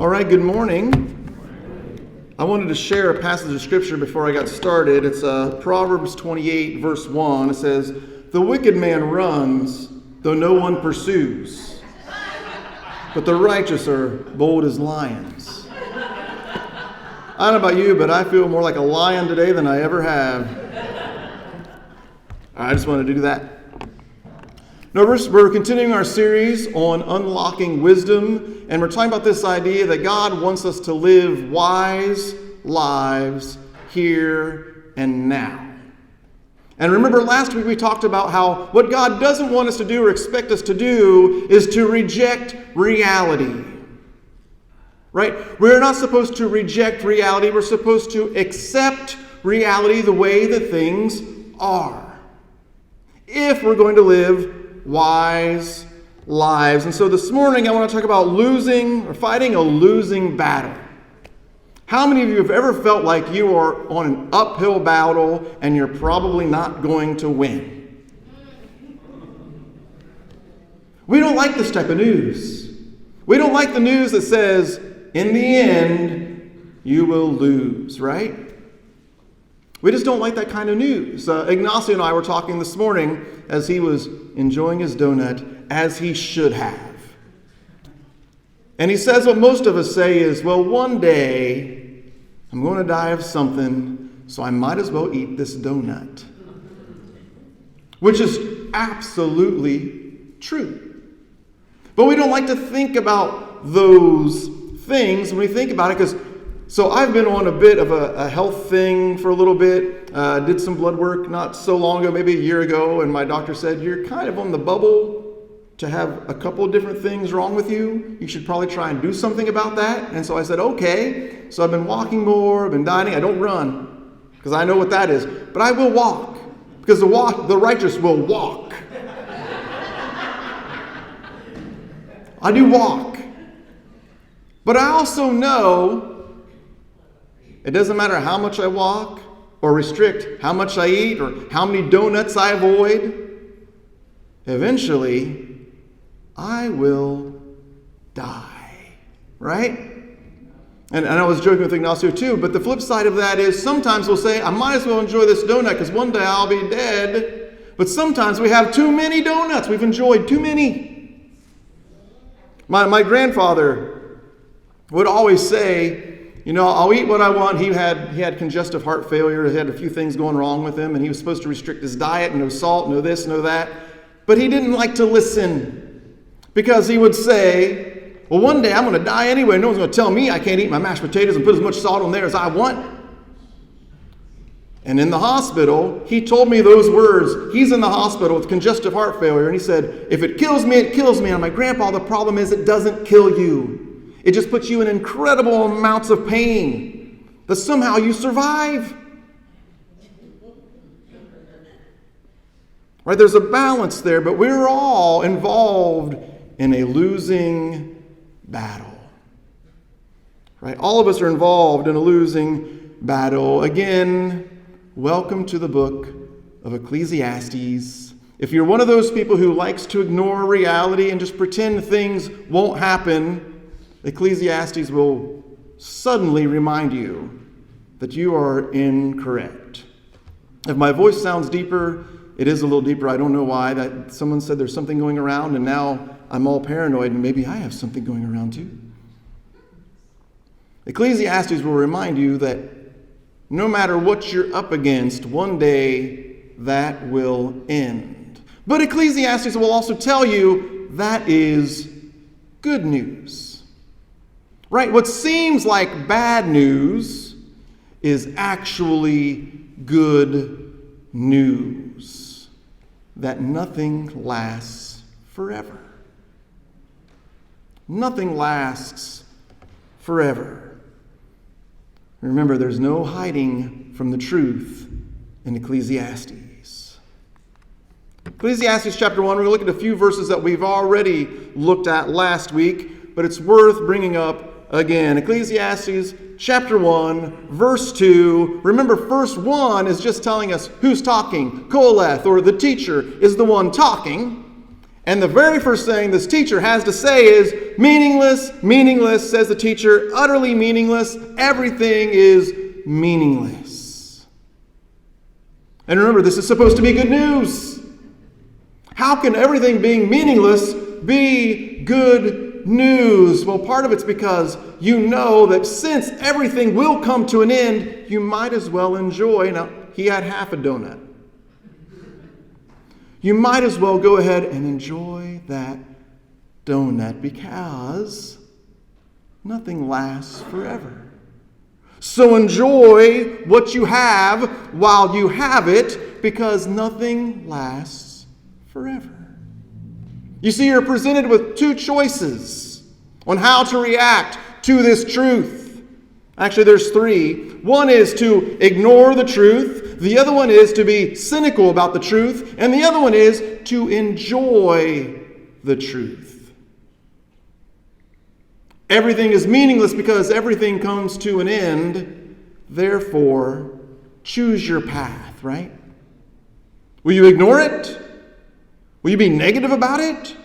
All right, good morning. I wanted to share a passage of scripture before I got started. It's Proverbs 28, verse 1. It says, "The wicked man runs, though no one pursues, but the righteous are bold as lions." I don't know about you, but I feel more like a lion today than I ever have. I just wanted to do that. Now, we're continuing our series on unlocking wisdom, and we're talking about this idea that God wants us to live wise lives here and now. And remember, last week we talked about how what God doesn't want us to do or expect us to do is to reject reality. Right? We're not supposed to reject reality. We're supposed to accept reality the way that things are, if we're going to live wise lives. And so this morning I want to talk about losing or fighting a losing battle. How many of you have ever felt like you are on an uphill battle and you're probably not going to win? We don't like this type of news. We don't like the news that says, in the end, you will lose, right? We just don't like that kind of news. Ignacio and I were talking this morning as he was enjoying his donut, as he should have. And he says what most of us say is, well, one day I'm going to die of something, so I might as well eat this donut. Which is absolutely true. But we don't like to think about those things when we think about it, because so I've been on a bit of a health thing for a little bit. Did some blood work not so long ago, maybe a year ago, and my doctor said, you're kind of on the bubble to have a couple of different things wrong with you. You should probably try and do something about that. And so I said, okay. So I've been walking more, I've been dining. I don't run, because I know what that is. But I will walk, because the righteous will walk. I do walk. But I also know it doesn't matter how much I walk or restrict how much I eat or how many donuts I avoid. Eventually, I will die, right? And I was joking with Ignacio too, but the flip side of that is sometimes we'll say, I might as well enjoy this donut because one day I'll be dead. But sometimes we have too many donuts. We've enjoyed too many. My grandfather would always say, I'll eat what I want. He had congestive heart failure. He had a few things going wrong with him, and he was supposed to restrict his diet, no salt, no this, no that. But he didn't like to listen, because he would say, well, one day I'm going to die anyway. No one's going to tell me I can't eat my mashed potatoes and put as much salt on there as I want. And in the hospital, he told me those words. He's in the hospital with congestive heart failure, and he said, if it kills me, it kills me. And my grandpa, the problem is it doesn't kill you. It just puts you in incredible amounts of pain, but somehow you survive. Right? There's a balance there, but we're all involved in a losing battle. Right? All of us are involved in a losing battle. Again, welcome to the book of Ecclesiastes. If you're one of those people who likes to ignore reality and just pretend things won't happen, Ecclesiastes will suddenly remind you that you are incorrect. If my voice sounds deeper, it is a little deeper. I don't know why. That someone said there's something going around, and now I'm all paranoid, and maybe I have something going around too. Ecclesiastes will remind you that no matter what you're up against, one day that will end. But Ecclesiastes will also tell you that is good news. Right? What seems like bad news is actually good news. That nothing lasts forever. Nothing lasts forever. Remember, there's no hiding from the truth in Ecclesiastes. Ecclesiastes chapter 1, we're going to look at a few verses that we've already looked at last week, but it's worth bringing up again. Ecclesiastes chapter 1, verse 2. Remember, verse 1 is just telling us who's talking. Koheleth, or the teacher, is the one talking. And the very first thing this teacher has to say is, meaningless, meaningless, says the teacher, utterly meaningless. Everything is meaningless. And remember, this is supposed to be good news. How can everything being meaningless be good news? Well, part of it's because you know that since everything will come to an end, you might as well enjoy. Now, he had half a donut. You might as well go ahead and enjoy that donut because nothing lasts forever. So enjoy what you have while you have it because nothing lasts forever. You see, you're presented with two choices on how to react to this truth. Actually, there's three. One is to ignore the truth. The other one is to be cynical about the truth. And the other one is to enjoy the truth. Everything is meaningless because everything comes to an end. Therefore, choose your path, right? Will you ignore it? Will you be negative about it?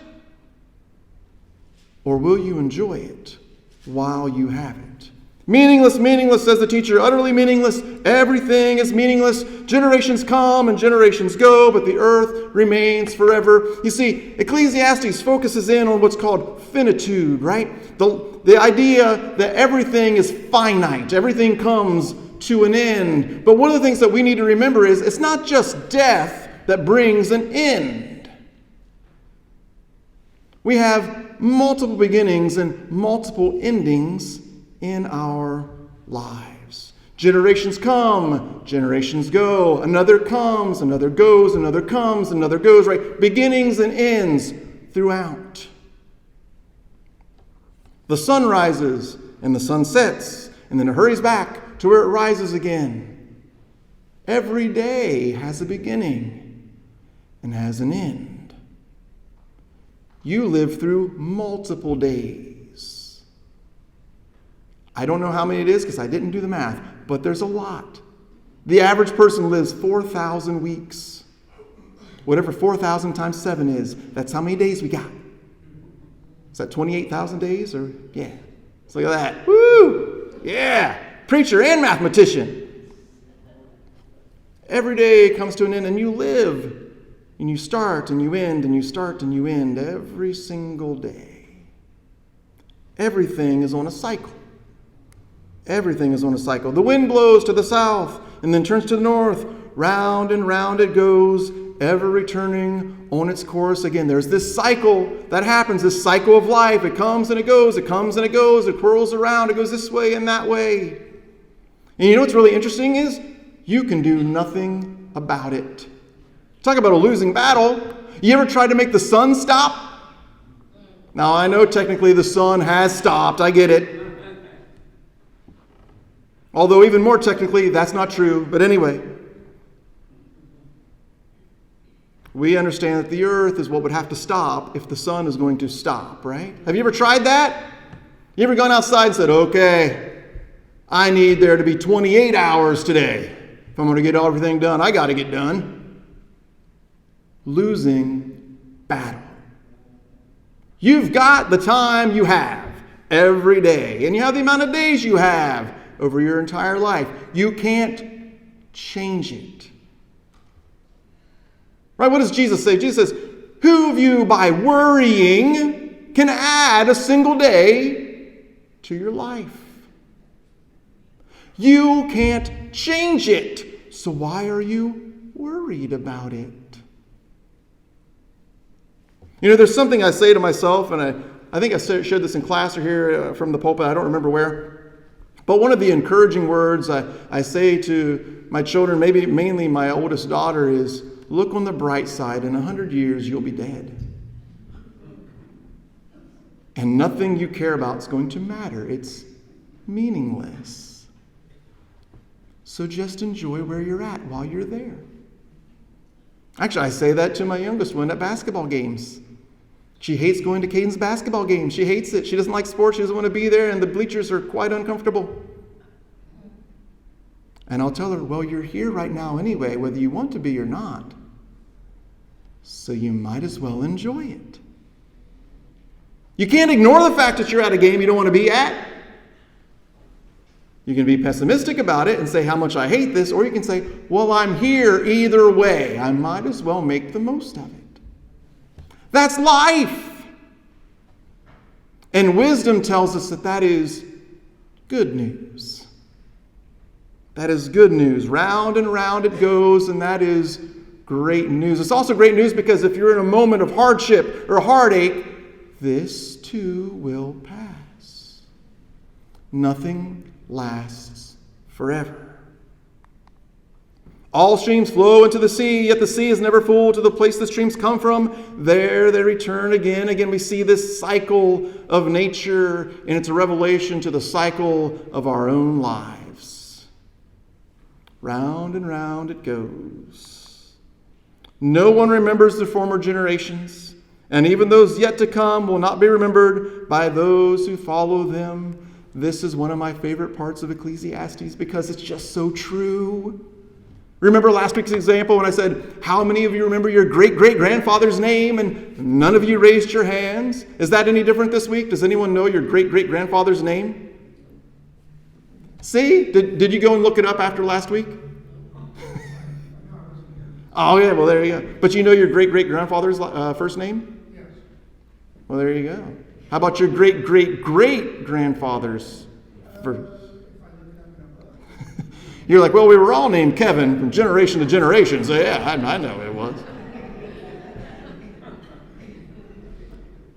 Or will you enjoy it while you have it? Meaningless, meaningless, says the teacher, utterly meaningless. Everything is meaningless. Generations come and generations go, but the earth remains forever. You see, Ecclesiastes focuses in on what's called finitude, right? The idea that everything is finite. Everything comes to an end. But one of the things that we need to remember is it's not just death that brings an end. We have multiple beginnings and multiple endings in our lives. Generations come, generations go. Another comes, another goes, another comes, another goes, right? Beginnings and ends throughout. The sun rises and the sun sets, and then it hurries back to where it rises again. Every day has a beginning and has an end. You live through multiple days. I don't know how many it is because I didn't do the math, but there's a lot. The average person lives 4,000 weeks. Whatever 4,000 times 7 is, that's how many days we got. Is that 28,000 days? Or yeah. Let's look at that. Woo! Yeah. Preacher and mathematician. Every day comes to an end and you live. And you start and you end and you start and you end every single day. Everything is on a cycle. Everything is on a cycle. The wind blows to the south and then turns to the north. Round and round it goes, ever returning on its course again. There's this cycle that happens, this cycle of life. It comes and it goes, it comes and it goes, it whirls around, it goes this way and that way. And you know what's really interesting is you can do nothing about it. Talk about a losing battle. You ever tried to make the sun stop? Now, I know technically the sun has stopped. I get it. Although even more technically, that's not true. But anyway, we understand that the earth is what would have to stop if the sun is going to stop, right? Have you ever tried that? You ever gone outside and said, okay, I need there to be 28 hours today. If I'm going to get everything done, I got to get done. Losing battle. You've got the time you have every day, and you have the amount of days you have over your entire life. You can't change it. Right? What does Jesus say? Jesus says, who of you by worrying can add a single day to your life? You can't change it. So why are you worried about it? You know, there's something I say to myself, and I think I shared this in class or here from the pulpit, I don't remember where. But one of the encouraging words I say to my children, maybe mainly my oldest daughter, is, look on the bright side. In 100 years, you'll be dead. And nothing you care about is going to matter. It's meaningless. So just enjoy where you're at while you're there. Actually, I say that to my youngest one at basketball games. She hates going to Caden's basketball games. She hates it. She doesn't like sports. She doesn't want to be there, and the bleachers are quite uncomfortable. And I'll tell her, well, you're here right now anyway, whether you want to be or not. so you might as well enjoy it. You can't ignore the fact that you're at a game you don't want to be at. You can be pessimistic about it and say how much I hate this, or you can say, well, I'm here either way. I might as well make the most of it. That's life. And wisdom tells us that that is good news. That is good news. Round and round it goes, and that is great news. It's also great news because if you're in a moment of hardship or heartache, this too will pass. Nothing lasts forever. All streams flow into the sea, yet the sea is never full. To the place the streams come from, there they return again. Again, we see this cycle of nature, and it's a revelation to the cycle of our own lives. Round and round it goes. No one remembers the former generations, and even those yet to come will not be remembered by those who follow them. This is one of my favorite parts of Ecclesiastes because it's just so true. Remember last week's example when I said, how many of you remember your great-great-grandfather's name and none of you raised your hands? Is that any different this week? Does anyone know your great-great-grandfather's name? See? Did you go and look it up after last week? Oh, yeah, well, there you go. But you know your great-great-grandfather's first name? Yes. Well, there you go. How about your great-great-great-grandfather's first? You're like, well, we were all named Kevin from generation to generation. So, yeah, I know it was.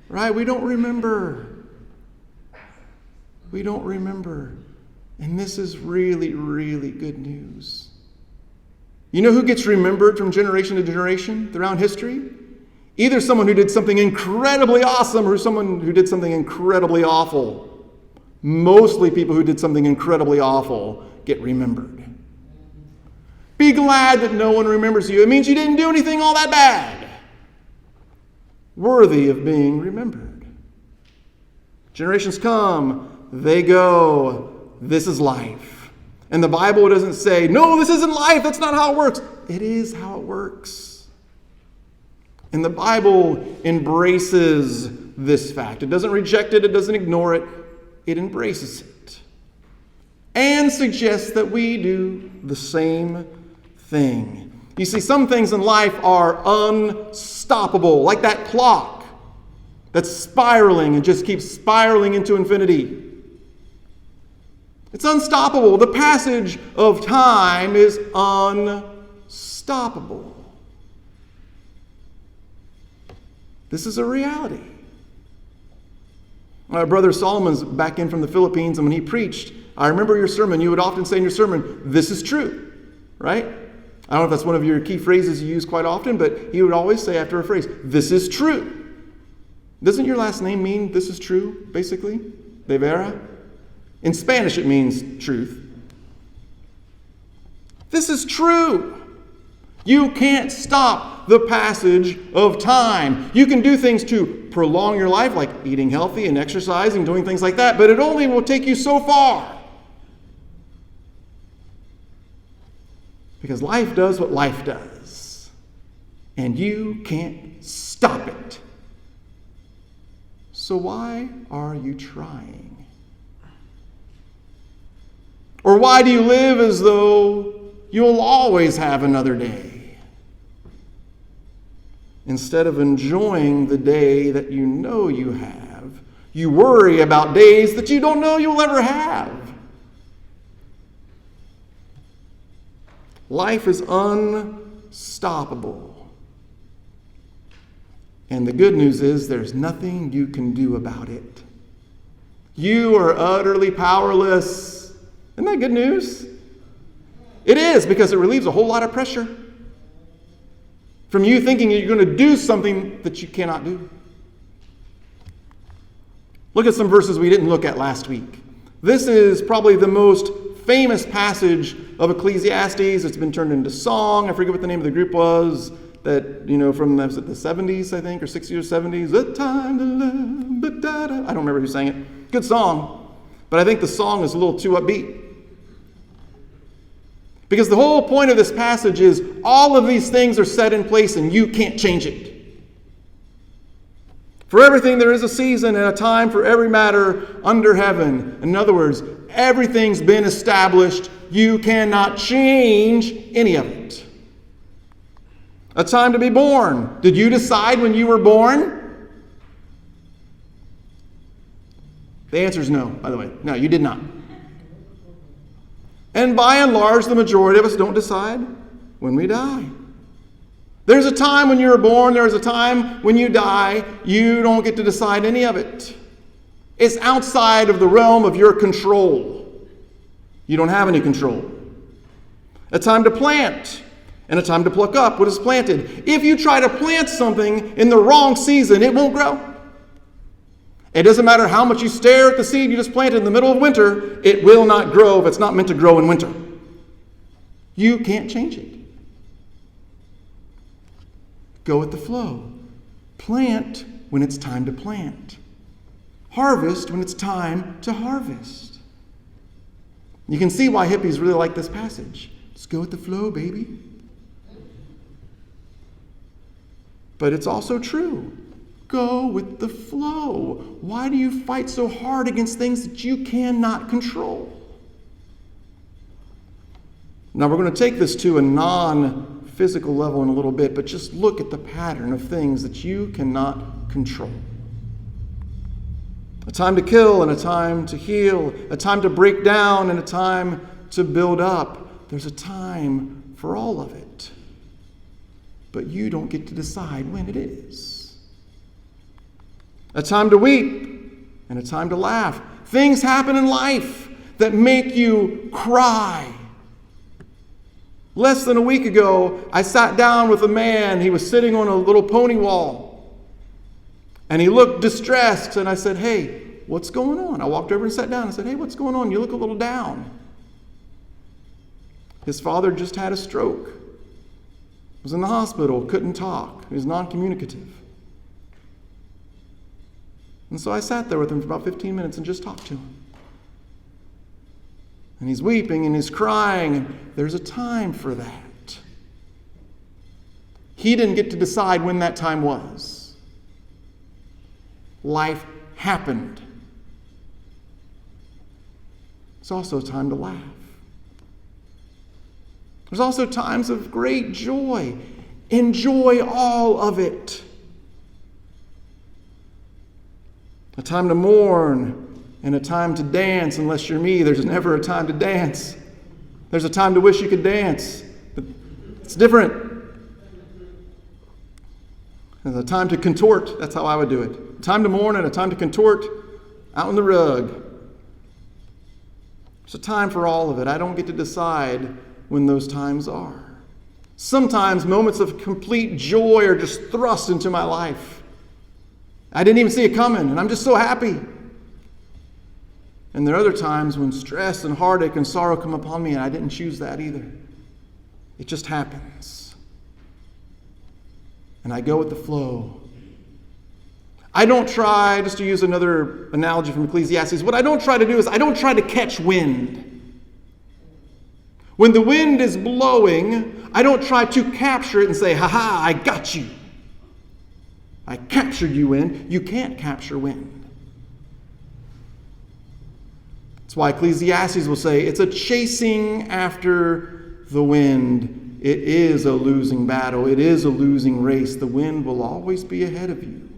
Right? We don't remember. We don't remember. And this is really, really good news. You know who gets remembered from generation to generation throughout history? Either someone who did something incredibly awesome or someone who did something incredibly awful. Mostly people who did something incredibly awful get remembered. Be glad that no one remembers you. It means you didn't do anything all that bad. Worthy of being remembered. Generations come, they go. This is life. And the Bible doesn't say, no, this isn't life. That's not how it works. It is how it works. And the Bible embraces this fact. It doesn't reject it. It doesn't ignore it. It embraces it. And suggests that we do the same thing. You see, some things in life are unstoppable, like that clock that's spiraling and just keeps spiraling into infinity. It's unstoppable. The passage of time is unstoppable. This is a reality. My brother Solomon's back in from the Philippines, and when he preached, I remember your sermon, you would often say in your sermon, this is true, right? I don't know if that's one of your key phrases you use quite often, but he would always say after a phrase, this is true. Doesn't your last name mean this is true, basically? De vera? In Spanish, it means truth. This is true. You can't stop the passage of time. You can do things to prolong your life, like eating healthy and exercising, doing things like that, but it only will take you so far. Because life does what life does, and you can't stop it. So why are you trying? Or why do you live as though you'll always have another day? Instead of enjoying the day that you know you have, you worry about days that you don't know you'll ever have. Life is unstoppable. And the good news is there's nothing you can do about it. You are utterly powerless. Isn't that good news? It is, because it relieves a whole lot of pressure from you thinking you're going to do something that you cannot do. Look at some verses we didn't look at last week. This is probably the most famous passage of Ecclesiastes. It's been turned into song. I forget what the name of the group was. That, from the 70s, I think, or 60s or 70s. The time to love, ba-da-da. I don't remember who sang it. Good song. But I think the song is a little too upbeat. Because the whole point of this passage is all of these things are set in place and you can't change it. For everything there is a season and a time for every matter under heaven. In other words, everything's been established. You cannot change any of it. A time to be born. Did you decide when you were born? The answer is no, by the way. No, you did not. And by and large, the majority of us don't decide when we die. There's a time when you were born. There's a time when you die. You don't get to decide any of it. It's outside of the realm of your control. You don't have any control. A time to plant and a time to pluck up what is planted. If you try to plant something in the wrong season, it won't grow. It doesn't matter how much you stare at the seed you just planted in the middle of winter, it will not grow if it's not meant to grow in winter. You can't change it. Go with the flow. Plant when it's time to plant. Harvest when it's time to harvest. You can see why hippies really like this passage. Just go with the flow, baby. But it's also true. Go with the flow. Why do you fight so hard against things that you cannot control? Now we're going to take this to a non-physical level in a little bit, but just look at the pattern of things that you cannot control. A time to kill and a time to heal, a time to break down and a time to build up. There's a time for all of it. But you don't get to decide when it is. A time to weep and a time to laugh. Things happen in life that make you cry. Less than a week ago, I sat down with a man. He was sitting on a little pony wall. And he looked distressed. And I said, hey, what's going on? I walked over and sat down. I said, hey, what's going on? You look a little down. His father just had a stroke. Was in the hospital, couldn't talk. He was non-communicative. And so I sat there with him for about 15 minutes and just talked to him. And he's weeping and he's crying, and there's a time for that. He didn't get to decide when that time was. Life happened. It's also a time to laugh. There's also times of great joy. Enjoy all of it. A time to mourn and a time to dance. Unless you're me, there's never a time to dance. There's a time to wish you could dance, but it's different. There's a time to contort. That's how I would do it. A time to mourn and a time to contort out on the rug. There's a time for all of it. I don't get to decide when those times are. Sometimes moments of complete joy are just thrust into my life. I didn't even see it coming, and I'm just so happy. And there are other times when stress and heartache and sorrow come upon me, and I didn't choose that either. It just happens. And I go with the flow. I don't try, just to use another analogy from Ecclesiastes, what I don't try to do is I don't try to catch wind. When the wind is blowing, I don't try to capture it and say, ha-ha, I got you. I captured you, wind. You can't capture wind. That's why Ecclesiastes will say it's a chasing after the wind. It is a losing battle. It is a losing race. The wind will always be ahead of you.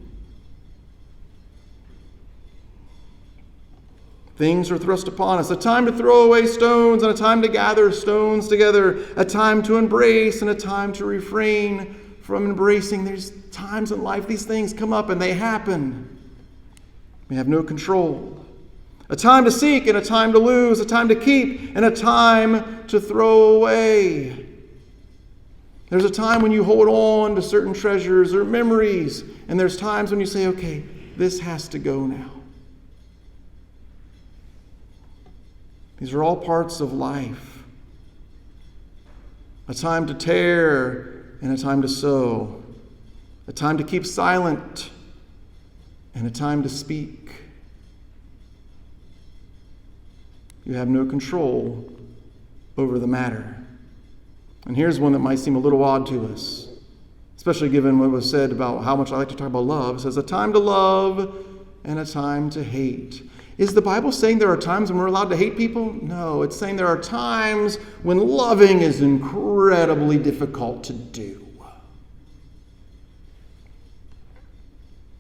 Things are thrust upon us. A time to throw away stones and a time to gather stones together. A time to embrace and a time to refrain from embracing. There's times in life these things come up and they happen. We have no control. A time to seek and a time to lose. A time to keep and a time to throw away. There's a time when you hold on to certain treasures or memories. And there's times when you say, okay, this has to go now. These are all parts of life. A time to tear and a time to sow. A time to keep silent and a time to speak. You have no control over the matter. And here's one that might seem a little odd to us, especially given what was said about how much I like to talk about love. It says, a time to love and a time to hate. Is the Bible saying there are times when we're allowed to hate people? No, it's saying there are times when loving is incredibly difficult to do.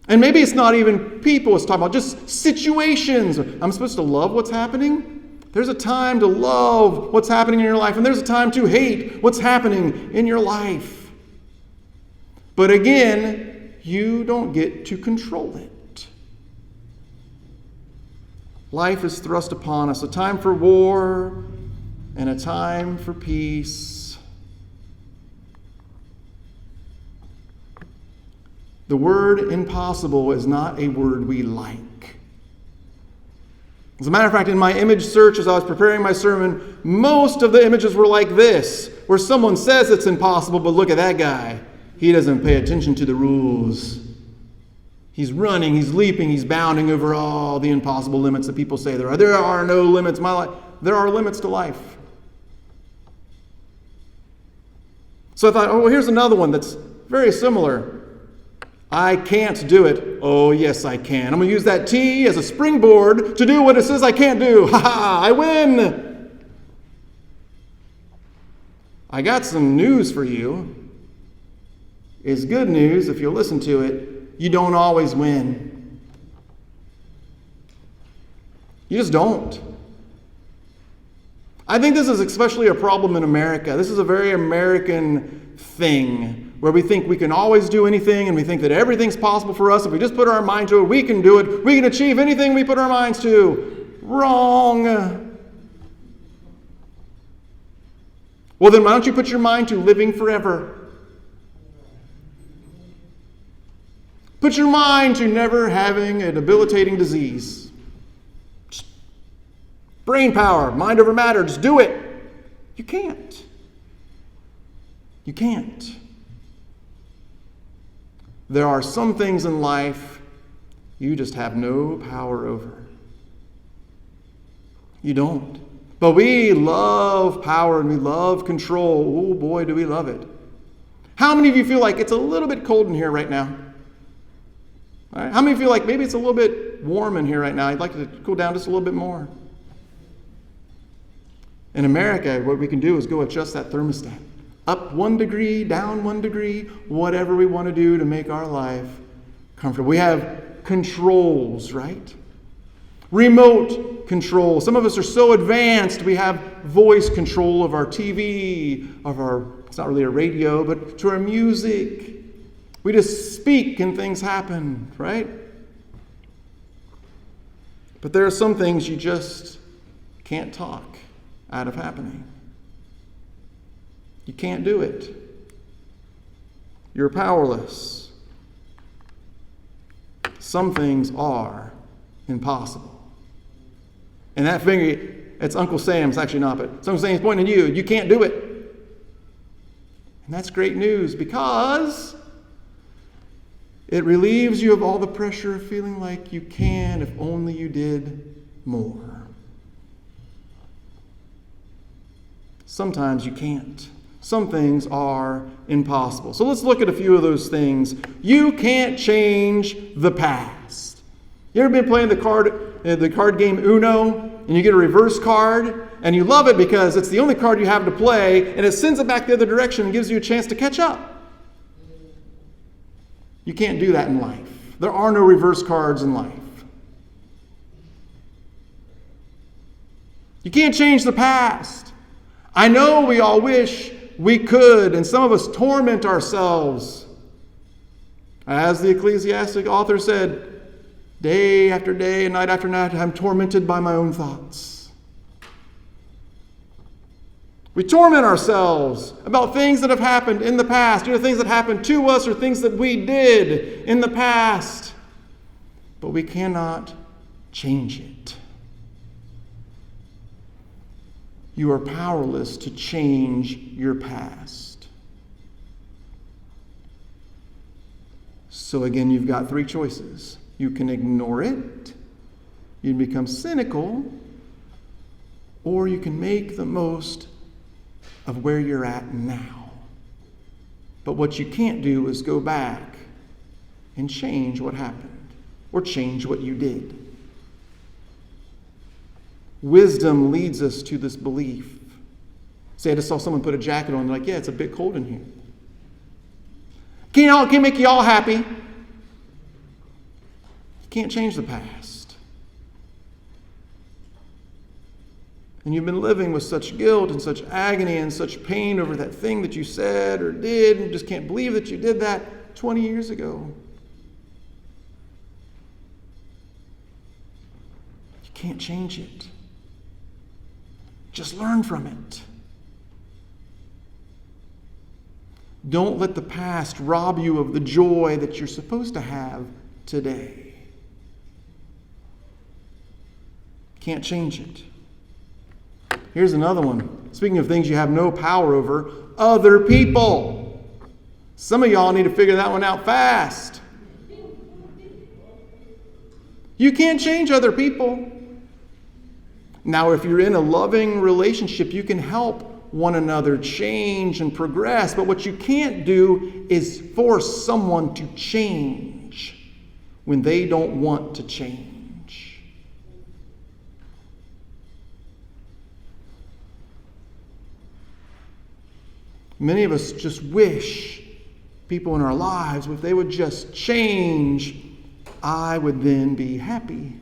And maybe it's not even people it's talking about, just situations. I'm supposed to love what's happening? There's a time to love what's happening in your life, and there's a time to hate what's happening in your life. But again, you don't get to control it. Life is thrust upon us, a time for war and a time for peace. The word impossible is not a word we like. As a matter of fact, in my image search as I was preparing my sermon, most of the images were like this, where someone says it's impossible, but look at that guy. He doesn't pay attention to the rules. He's running, he's leaping, he's bounding over all the impossible limits that people say there are. There are no limits. There are limits to life. So I thought, oh, here's another one that's very similar. I can't do it. Oh, yes, I can. I'm going to use that T as a springboard to do what it says I can't do. Ha ha, I win. I got some news for you. It's good news if you'll listen to it. You don't always win. You just don't. I think this is especially a problem in America. This is a very American thing where we think we can always do anything and we think that everything's possible for us. If we just put our mind to it, we can do it. We can achieve anything we put our minds to. Wrong. Well, then why don't you put your mind to living forever? Put your mind to never having a debilitating disease. Just brain power, mind over matter, just do it. You can't. You can't. There are some things in life you just have no power over. You don't. But we love power and we love control. Oh boy, do we love it. How many of you feel like it's a little bit cold in here right now? All right. How many feel like maybe it's a little bit warm in here right now? I'd like to cool down just a little bit more. In America, what we can do is go adjust that thermostat. Up 1 degree, down 1 degree, whatever we want to do to make our life comfortable. We have controls, right? Remote control. Some of us are so advanced, we have voice control of our TV, it's not really a radio, but to our music. We just speak and things happen, right? But there are some things you just can't talk out of happening. You can't do it. You're powerless. Some things are impossible. And that finger, it's Uncle Sam's, actually not, but Uncle Sam's pointing at you. You can't do it. And that's great news because it relieves you of all the pressure of feeling like you can if only you did more. Sometimes you can't. Some things are impossible. So let's look at a few of those things. You can't change the past. You ever been playing the card game Uno, and you get a reverse card, and you love it because it's the only card you have to play, and it sends it back the other direction and gives you a chance to catch up. You can't do that in life. There are no reverse cards in life. You can't change the past. I know we all wish we could, and some of us torment ourselves. As the Ecclesiastic author said, day after day and night after night, I'm tormented by my own thoughts. We torment ourselves about things that have happened in the past, things that happened to us or things that we did in the past. But we cannot change it. You are powerless to change your past. So again, you've got 3 choices. You can ignore it, you can become cynical, or you can make the most of where you're at now. But what you can't do is go back and change what happened or change what you did. Wisdom leads us to this belief. Say, I just saw someone put a jacket on. They're like, yeah, it's a bit cold in here. Can't make you all happy. You can't change the past. And you've been living with such guilt and such agony and such pain over that thing that you said or did, and you just can't believe that you did that 20 years ago. You can't change it. Just learn from it. Don't let the past rob you of the joy that you're supposed to have today. Can't change it. Here's another one. Speaking of things you have no power over, other people. Some of y'all need to figure that one out fast. You can't change other people. Now, if you're in a loving relationship, you can help one another change and progress. But what you can't do is force someone to change when they don't want to change. Many of us just wish people in our lives, if they would just change, I would then be happy.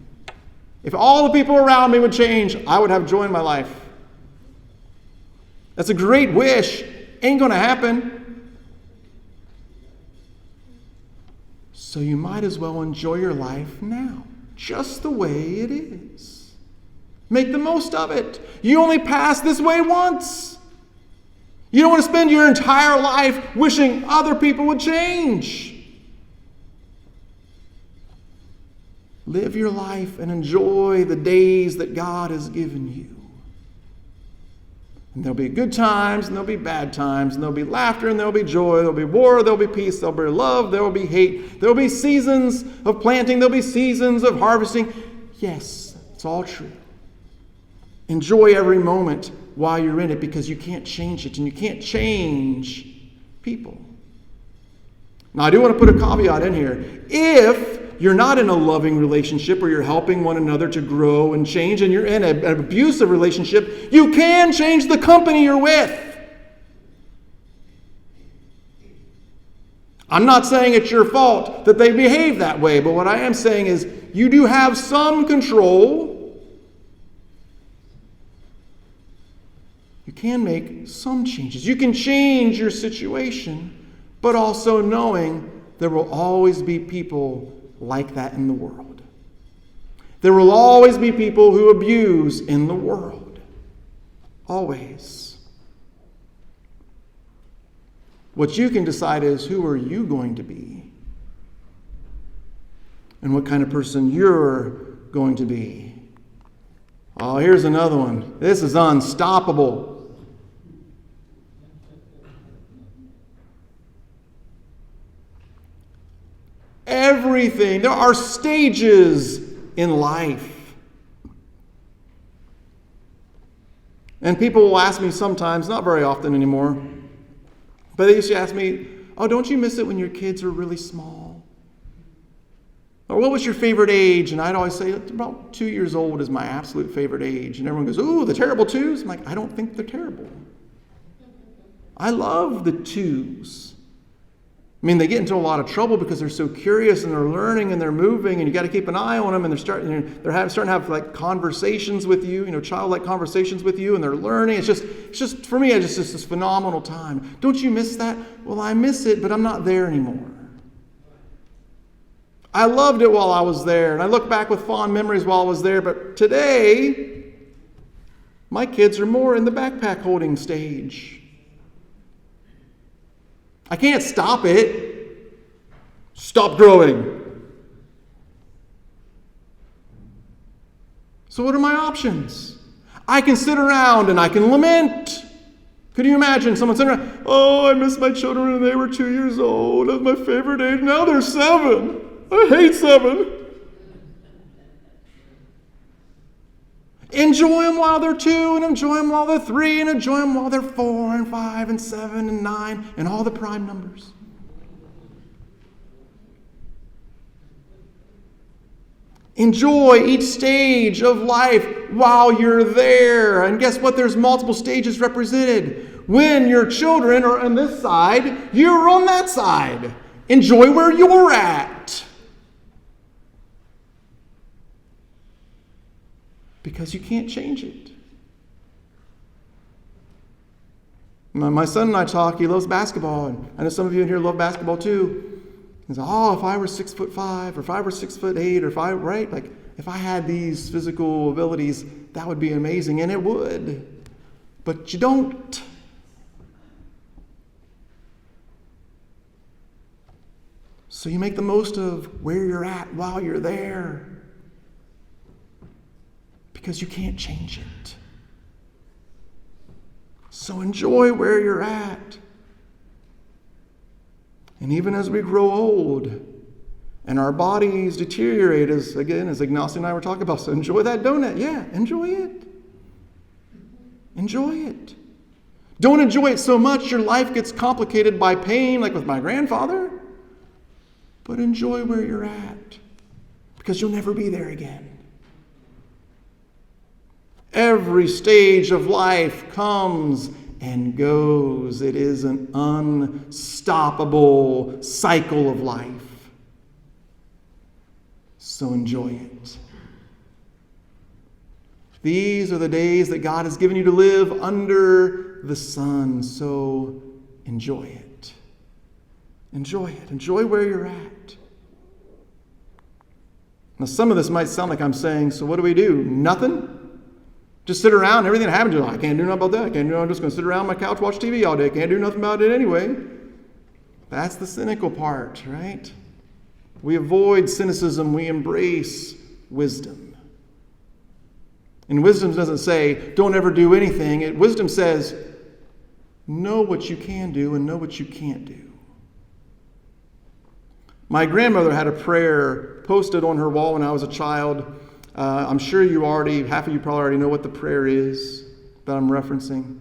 If all the people around me would change, I would have joy in my life. That's a great wish. Ain't going to happen. So you might as well enjoy your life now, just the way it is. Make the most of it. You only pass this way once. You don't want to spend your entire life wishing other people would change. Live your life and enjoy the days that God has given you. And there'll be good times, and there'll be bad times, and there'll be laughter, and there'll be joy, there'll be war, there'll be peace, there'll be love, there'll be hate, there'll be seasons of planting, there'll be seasons of harvesting. Yes, it's all true. Enjoy every moment while you're in it, because you can't change it, and you can't change people. Now, I do want to put a caveat in here. If you're not in a loving relationship where you're helping one another to grow and change, and you're in an abusive relationship, you can change the company you're with. I'm not saying it's your fault that they behave that way, but what I am saying is you do have some control. You can make some changes. You can change your situation, but also knowing there will always be people like that in the world. There will always be people who abuse in the world. Always. What you can decide is, who are you going to be? And what kind of person you're going to be. Oh, here's another one. This is unstoppable. Everything. There are stages in life. And people will ask me sometimes, not very often anymore, but they used to ask me, oh, don't you miss it when your kids are really small? Or what was your favorite age? And I'd always say, about 2 years old is my absolute favorite age. And everyone goes, ooh, the terrible twos? I'm like, I don't think they're terrible. I love the twos. I mean, they get into a lot of trouble because they're so curious and they're learning and they're moving, and you got to keep an eye on them, and they're starting to have like conversations with you, childlike conversations with you, and they're learning. It's just for me, it's just this phenomenal time. Don't you miss that? Well, I miss it, but I'm not there anymore. I loved it while I was there, and I look back with fond memories while I was there, but today, my kids are more in the backpack holding stage. I can't stop it. Stop growing. So what are my options? I can sit around and I can lament. Could you imagine someone sitting around, oh, I miss my children when they were 2 years old. That's my favorite age. Now they're 7. I hate 7. Enjoy them while they're 2, and enjoy them while they're 3, and enjoy them while they're 4 and 5 and 7 and 9 and all the prime numbers. Enjoy each stage of life while you're there. And guess what? There's multiple stages represented. When your children are on this side, you're on that side. Enjoy where you're at. Because you can't change it. My son and I talk. He loves basketball. And I know some of you in here love basketball too. He's like, oh, if I were 6'5", or if I were 6'8", or if I, right? Like, if I had these physical abilities, that would be amazing. And it would. But you don't. So you make the most of where you're at while you're there. Because you can't change it. So enjoy where you're at. And even as we grow old and our bodies deteriorate, as Ignacio and I were talking about, so enjoy that donut. Yeah, enjoy it. Enjoy it. Don't enjoy it so much your life gets complicated by pain, like with my grandfather. But enjoy where you're at, because you'll never be there again. Every stage of life comes and goes. It is an unstoppable cycle of life. So enjoy it. These are the days that God has given you to live under the sun. So enjoy it. Enjoy it. Enjoy where you're at. Now, some of this might sound like I'm saying, so what do we do? Nothing? Just sit around, everything that happens, I can't do nothing about that. I can't do. I'm just going to sit around my couch, watch TV all day. Can't do nothing about it anyway. That's the cynical part, right? We avoid cynicism. We embrace wisdom. And wisdom doesn't say, don't ever do anything. Wisdom says, know what you can do and know what you can't do. My grandmother had a prayer posted on her wall when I was a child. I'm sure half of you probably already know what the prayer is that I'm referencing.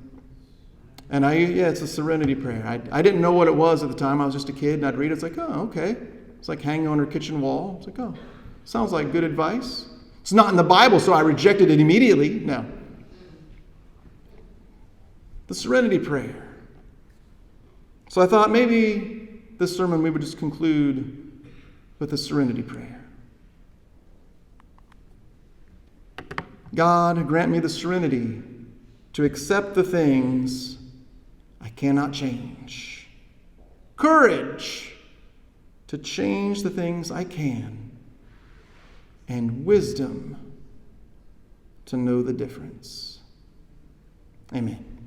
And it's a serenity prayer. I didn't know what it was at the time. I was just a kid, and I'd read it. It's like, oh, okay. It's like hanging on her kitchen wall. It's like, oh, sounds like good advice. It's not in the Bible, so I rejected it immediately. No. The serenity prayer. So I thought maybe this sermon we would just conclude with the serenity prayer. God, grant me the serenity to accept the things I cannot change. Courage to change the things I can. And wisdom to know the difference. Amen.